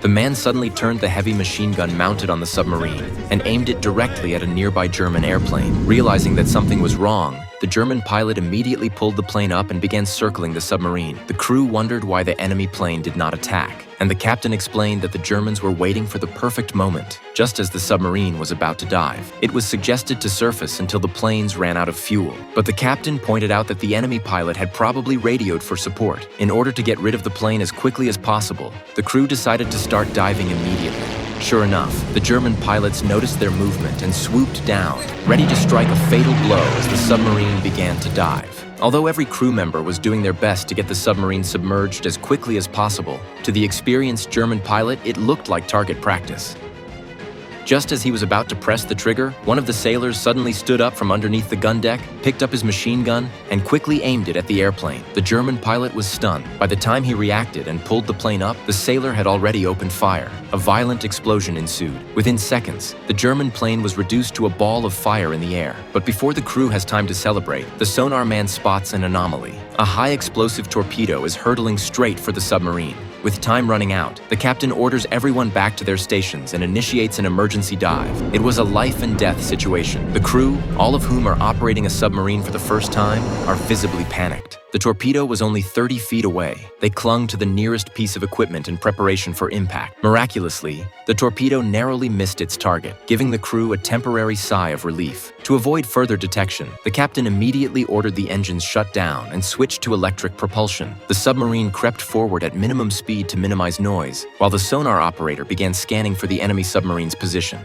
The man suddenly turned the heavy machine gun mounted on the submarine and aimed it directly at a nearby German airplane. Realizing that something was wrong, the German pilot immediately pulled the plane up and began circling the submarine. The crew wondered why the enemy plane did not attack, and the captain explained that the Germans were waiting for the perfect moment, just as the submarine was about to dive. It was suggested to surface until the planes ran out of fuel, but the captain pointed out that the enemy pilot had probably radioed for support. In order to get rid of the plane as quickly as possible, the crew decided to start diving immediately. Sure enough, the German pilots noticed their movement and swooped down, ready to strike a fatal blow as the submarine began to dive. Although every crew member was doing their best to get the submarine submerged as quickly as possible, to the experienced German pilot, it looked like target practice. Just as he was about to press the trigger, one of the sailors suddenly stood up from underneath the gun deck, picked up his machine gun, and quickly aimed it at the airplane. The German pilot was stunned. By the time he reacted and pulled the plane up, the sailor had already opened fire. A violent explosion ensued. Within seconds, the German plane was reduced to a ball of fire in the air. But before the crew has time to celebrate, the sonar man spots an anomaly. A high-explosive torpedo is hurtling straight for the submarine. With time running out, the captain orders everyone back to their stations and initiates an emergency dive. It was a life-and-death situation. The crew, all of whom are operating a submarine for the first time, are visibly panicked. The torpedo was only 30 feet away. They clung to the nearest piece of equipment in preparation for impact. Miraculously, the torpedo narrowly missed its target, giving the crew a temporary sigh of relief. To avoid further detection, the captain immediately ordered the engines shut down and switched to electric propulsion. The submarine crept forward at minimum speed to minimize noise, while the sonar operator began scanning for the enemy submarine's position.